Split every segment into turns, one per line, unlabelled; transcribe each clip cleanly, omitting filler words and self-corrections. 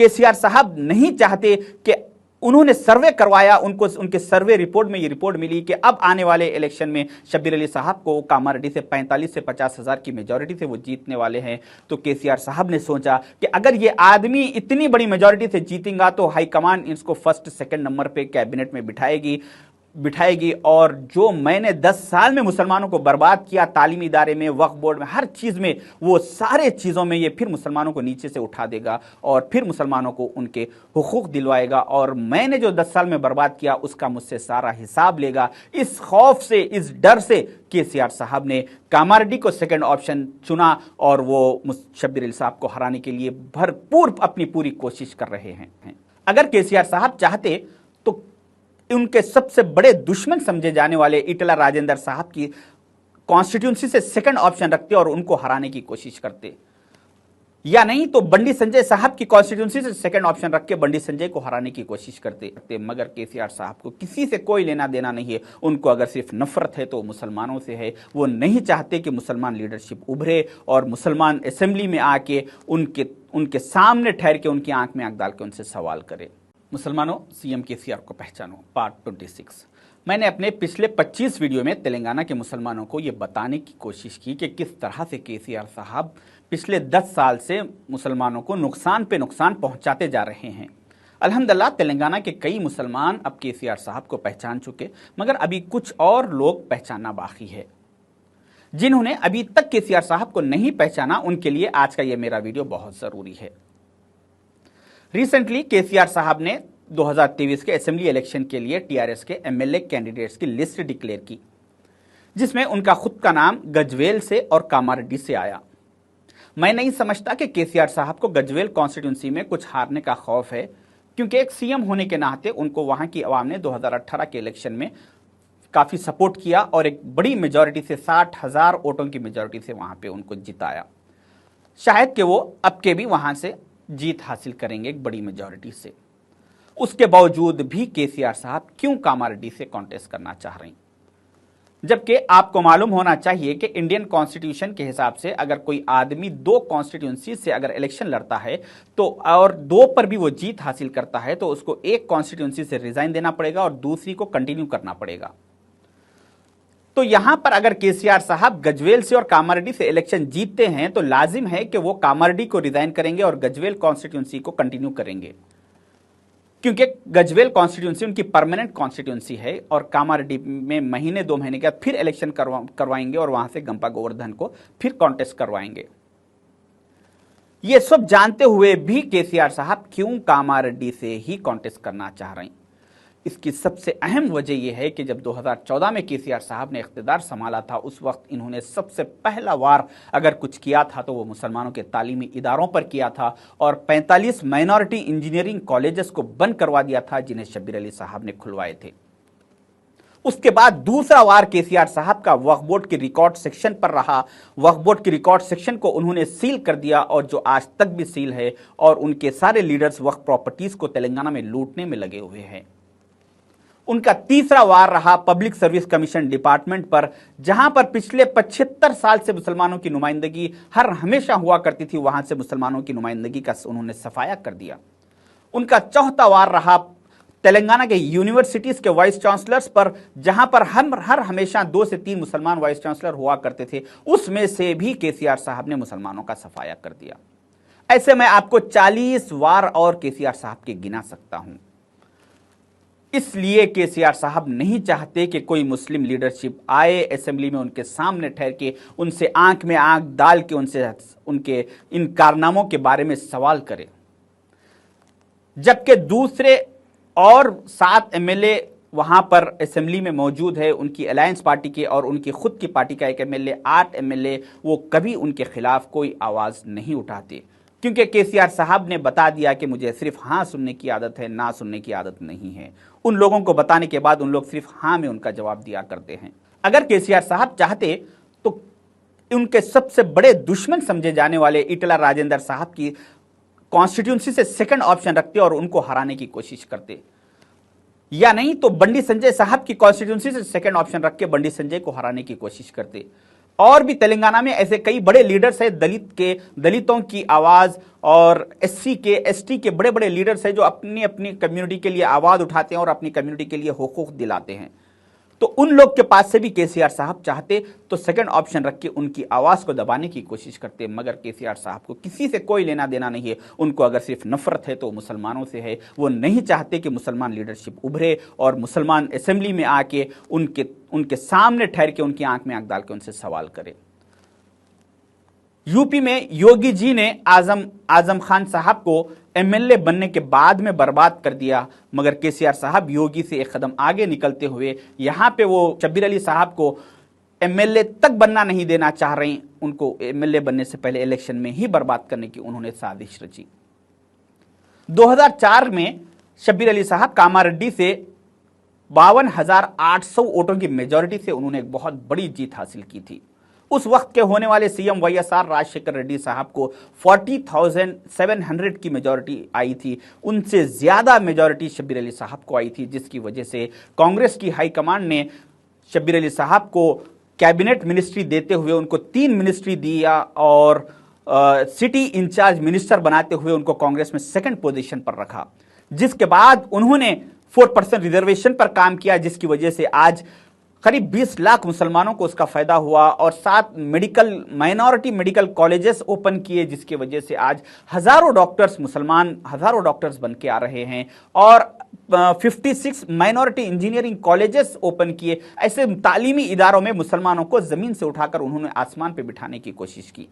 केसीआर साहब नहीं चाहते कि उन्होंने सर्वे करवाया, उनको उनके सर्वे रिपोर्ट में ये रिपोर्ट मिली कि अब आने वाले इलेक्शन में शब्बीर अली साहब को कामारेड्डी से 45 से 50 हजार की मेजॉरिटी से वो जीतने वाले हैं। तो केसीआर साहब ने सोचा कि अगर ये आदमी इतनी बड़ी मेजॉरिटी से जीतेगा तो हाईकमान इसको फर्स्ट सेकंड नंबर पे कैबिनेट में बिठाएगी और जो मैंने 10 साल में मुसलमानों को बर्बाद किया, तालीमी इदारे में, वक्फ बोर्ड में, हर चीज़ में, वो सारे चीज़ों में ये फिर मुसलमानों को नीचे से उठा देगा और फिर मुसलमानों को उनके हुकूक दिलवाएगा और मैंने जो 10 साल में बर्बाद किया उसका मुझसे सारा हिसाब लेगा। इस खौफ से, इस डर से केसीआर साहब ने कामारेड्डी को सेकंड ऑप्शन चुना और वो शब्बीर अली साहब को हराने के लिए भरपूर अपनी पूरी कोशिश कर रहे हैं। अगर केसीआर साहब चाहते तो उनके सबसे बड़े दुश्मन समझे जाने वाले ईटला राजेंद्र साहब की कॉन्स्टिट्यूंसी से सेकंड ऑप्शन रखते और उनको हराने की कोशिश करते, या नहीं तो बंडी संजय साहब की कॉन्स्टिट्यूंसी से सेकंड ऑप्शन रख के बंडी संजय को हराने की कोशिश करते। मगर केसीआर साहब को किसी से कोई लेना देना नहीं है। उनको अगर सिर्फ नफरत है तो मुसलमानों से है। वो नहीं चाहते कि मुसलमान लीडरशिप उभरे और मुसलमान असेंबली में आके उनके सामने ठहर के उनकी आंख में आंख डाल के उनसे सवाल करे। मुसलमानों, सीएम केसीआर को पहचानो पार्ट 26। मैंने अपने पिछले 25 वीडियो में तेलंगाना के मुसलमानों को ये बताने की कोशिश की कि किस तरह से केसीआर साहब पिछले 10 साल से मुसलमानों को नुकसान पे नुकसान पहुंचाते जा रहे हैं। अल्हम्दुलिल्लाह तेलंगाना के कई मुसलमान अब केसीआर साहब को पहचान चुके, मगर अभी कुछ और लोग पहचानना बाकी है। जिन्होंने अभी तक केसीआर साहब को नहीं पहचाना उनके लिए आज का ये मेरा वीडियो बहुत ज़रूरी है। रिसेंटली केसीआर साहब ने 2023 के असेंबली इलेक्शन के लिए टीआरएस के एमएलए कैंडिडेट्स की लिस्ट डिक्लेयर की, जिसमें उनका खुद का नाम गजवेल से और कामारेड्डी से आया। मैं नहीं समझता कि केसीआर साहब को गजवेल कॉन्स्टिट्यूंसी में कुछ हारने का खौफ है, क्योंकि एक सीएम होने के नाते उनको वहां की आवाम ने 2018 के इलेक्शन में काफी सपोर्ट किया और एक बड़ी मेजॉरिटी से 60,000 वोटों की मेजॉरिटी से वहां पे उनको जिताया। शायद कि वो अब के भी वहां से जीत हासिल करेंगे एक बड़ी मेजॉरिटी से। उसके बावजूद भी केसीआर साहब क्यों कामारेड्डी से कॉन्टेस्ट करना चाह रहे हैं, जबकि आपको मालूम होना चाहिए कि इंडियन कॉन्स्टिट्यूशन के हिसाब से अगर कोई आदमी 2 कॉन्स्टिट्यूंसी से अगर इलेक्शन लड़ता है तो और 2 पर भी वो जीत हासिल करता है तो उसको एक कॉन्स्टिट्यूंसी से रिजाइन देना पड़ेगा और दूसरी को कंटिन्यू करना पड़ेगा। तो यहां पर अगर केसीआर साहब गजवेल से और कामारेड्डी से इलेक्शन जीतते हैं तो लाजिम है कि वो कामारेड्डी को रिजाइन करेंगे और गजवेल कॉन्स्टिट्यूंसी को कंटिन्यू करेंगे, क्योंकि गजवेल कॉन्स्टिट्यूंसी उनकी परमानेंट कॉन्स्टिट्यूंसी है और कामारेड्डी में महीने 2 महीने के बाद फिर इलेक्शन करवाएंगे और वहां से गंपा गोवर्धन को फिर कॉन्टेस्ट करवाएंगे। ये सब जानते हुए भी केसीआर साहब क्यों कामारेड्डी से ही कॉन्टेस्ट करना चाह रहे हैं? इसकी सबसे अहम वजह यह है कि जब 2014 में केसीआर साहब ने इख्तिदार संभाला था, उस वक्त इन्होंने सबसे पहला वार अगर कुछ किया था तो वो मुसलमानों के तालीमी इदारों पर किया था और 45 माइनॉरिटी इंजीनियरिंग कॉलेजेस को बंद करवा दिया था जिन्हें शब्बीर अली साहब ने खुलवाए थे। उसके बाद दूसरा वार केसीआर साहब का वक्फ बोर्ड के रिकॉर्ड सेक्शन पर रहा। वक्फ बोर्ड के रिकॉर्ड सेक्शन को उन्होंने सील कर दिया और जो आज तक भी सील है, और उनके सारे लीडर्स वक्फ प्रॉपर्टीज को तेलंगाना में लूटने में लगे हुए हैं। उनका तीसरा वार रहा पब्लिक सर्विस कमीशन डिपार्टमेंट पर, जहां पर पिछले 75 साल से मुसलमानों की नुमाइंदगी हर हमेशा हुआ करती थी, वहां से मुसलमानों की नुमाइंदगी का उन्होंने सफाया कर दिया। उनका चौथा वार रहा तेलंगाना के यूनिवर्सिटीज के वाइस चांसलर्स पर, जहां पर हम हर हमेशा 2 से 3 मुसलमान वाइस चांसलर हुआ करते थे, उसमें से भी केसीआर साहब ने मुसलमानों का सफाया कर दिया। ऐसे मैं आपको 40 वार और केसीआर साहब के गिना सकता हूं। इसलिए केसीआर साहब नहीं चाहते कि कोई मुस्लिम लीडरशिप आए असेंबली में उनके सामने ठहर के उनसे आंख में आंख डाल के उनके इन कारनामों के बारे में सवाल करे, जबकि दूसरे और 7 एमएलए वहां पर असेंबली में मौजूद है, उनकी अलायंस पार्टी के और उनकी खुद की पार्टी का एक एमएलए, 8 एमएलए, वो कभी उनके खिलाफ कोई आवाज नहीं उठाते, क्योंकि केसीआर साहब ने बता दिया कि मुझे सिर्फ हाँ सुनने की आदत है, ना सुनने की आदत नहीं है। उन लोगों को बताने के बाद उन लोग सिर्फ हाँ में उनका जवाब दिया करते हैं। अगर केसीआर साहब चाहते तो उनके सबसे बड़े दुश्मन समझे जाने वाले ईटला राजेंद्र साहब की कॉन्स्टिट्यूंसी से सेकंड ऑप्शन रखते और उनको हराने की कोशिश करते, या नहीं तो बंडी संजय साहब की कॉन्स्टिट्यूंसी से सेकंड ऑप्शन रख के बंडी संजय को हराने की कोशिश करते और भी तेलंगाना में ऐसे कई बड़े लीडर्स हैं, दलितों की आवाज और एससी के एसटी के बड़े बड़े लीडर्स हैं जो अपनी अपनी कम्युनिटी के लिए आवाज उठाते हैं और अपनी कम्युनिटी के लिए हुकूक दिलाते हैं। तो उन लोग के पास से भी केसीआर साहब चाहते तो सेकंड ऑप्शन रख के उनकी आवाज को दबाने की कोशिश करते, मगर केसीआर साहब को किसी से कोई लेना देना नहीं है। उनको अगर सिर्फ नफरत है तो मुसलमानों से है। वो नहीं चाहते कि मुसलमान लीडरशिप उभरे और मुसलमान असेंबली में आके उनके सामने ठहर के उनकी आंख में आंख डाल के उनसे सवाल करे। यूपी में योगी जी ने आजम खान साहब को एमएलए बनने के बाद में बर्बाद कर दिया, मगर केसीआर साहब योगी से एक कदम आगे निकलते हुए यहां पे वो शब्बीर अली साहब को एमएलए तक बनना नहीं देना चाह रहे हैं। उनको एमएलए बनने से पहले इलेक्शन में ही बर्बाद करने की उन्होंने साजिश रची। 2004 में शब्बीर अली साहब कामारेड्डी से 52,800 वोटों की मेजॉरिटी से उन्होंने एक बहुत बड़ी जीत हासिल की थी। उस वक्त के होने वाले सीएम वाईएसआर राजशेखर रेड्डी साहब को 40,700 की मेजॉरिटी आई थी। उनसे ज्यादा मेजॉरिटी शब्बीर अली साहब को आई थी, जिसकी वजह से कांग्रेस की हाईकमांड ने शब्बीर अली साहब को कैबिनेट मिनिस्ट्री देते हुए उनको 3 मिनिस्ट्री दिया और सिटी इंचार्ज मिनिस्टर बनाते हुए उनको कांग्रेस में सेकंड पोजीशन पर रखा। जिसके बाद उन्होंने 4% रिजर्वेशन पर काम किया, जिसकी वजह से आज करीब 20 लाख मुसलमानों को उसका फायदा हुआ और 7 माइनॉरिटी मेडिकल कॉलेजेस ओपन किए, जिसकी वजह से आज हजारों डॉक्टर्स बन के आ रहे हैं और 56 माइनॉरिटी इंजीनियरिंग कॉलेजेस ओपन किए। ऐसे तालीमी इदारों में मुसलमानों को जमीन से उठाकर उन्होंने आसमान पे बिठाने की कोशिश की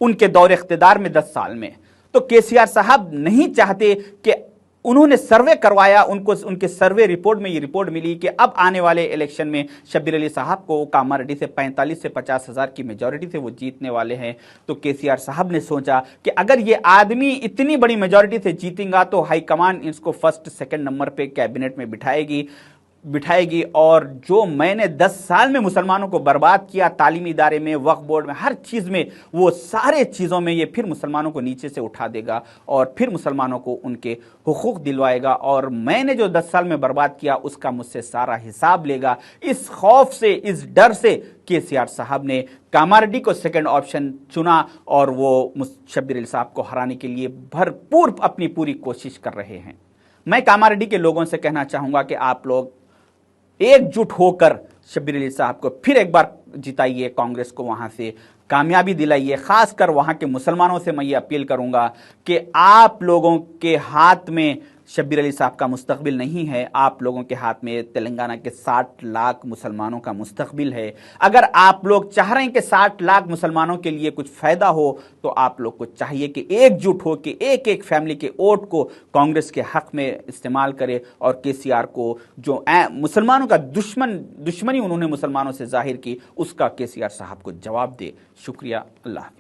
उनके दौर इख्तिदार में 10 साल में। तो केसीआर साहब नहीं चाहते कि उन्होंने सर्वे करवाया, उनको उनके सर्वे रिपोर्ट में ये रिपोर्ट मिली कि अब आने वाले इलेक्शन में शब्बीर अली साहब को कामारेड्डी से 45 से 50 हजार की मेजॉरिटी से वो जीतने वाले हैं। तो केसीआर साहब ने सोचा कि अगर ये आदमी इतनी बड़ी मेजॉरिटी से जीतेगा तो हाईकमान इसको फर्स्ट सेकंड नंबर पे कैबिनेट में बिठाएगी और जो मैंने 10 साल में मुसलमानों को बर्बाद किया, तालीमी इदारे में, वक्फ बोर्ड में, हर चीज में, वो सारे चीजों में ये फिर मुसलमानों को नीचे से उठा देगा और फिर मुसलमानों को उनके हुकूक दिलवाएगा और मैंने जो 10 साल में बर्बाद किया उसका मुझसे सारा हिसाब लेगा। इस खौफ से, इस डर से केसीआर साहब ने कामारेड्डी को सेकंड ऑप्शन चुना और वो शब्बीर अली साहब को हराने के लिए भरपूर अपनी पूरी कोशिश कर रहे हैं। मैं कामारेड्डी के लोगों से कहना चाहूंगा कि आप लोग एकजुट होकर शब्बीर अली साहब को फिर एक बार जिताइए, कांग्रेस को वहां से कामयाबी दिलाइए। खासकर वहां के मुसलमानों से मैं ये अपील करूंगा कि आप लोगों के हाथ में शब्बीर अली साहब का मुस्तकबिल नहीं है, आप लोगों के हाथ में तेलंगाना के 60 लाख मुसलमानों का मुस्तकबिल है। अगर आप लोग चाह रहे हैं कि 60 लाख मुसलमानों के लिए कुछ फायदा हो तो आप लोग को चाहिए कि एकजुट हो कि एक एक फैमिली के वोट को कांग्रेस के हक में इस्तेमाल करे और केसीआर को जो मुसलमानों का दुश्मनी उन्होंने मुसलमानों से जाहिर की उसका केसीआर साहब को जवाब दे। शुक्रिया, अल्लाह हाफिज।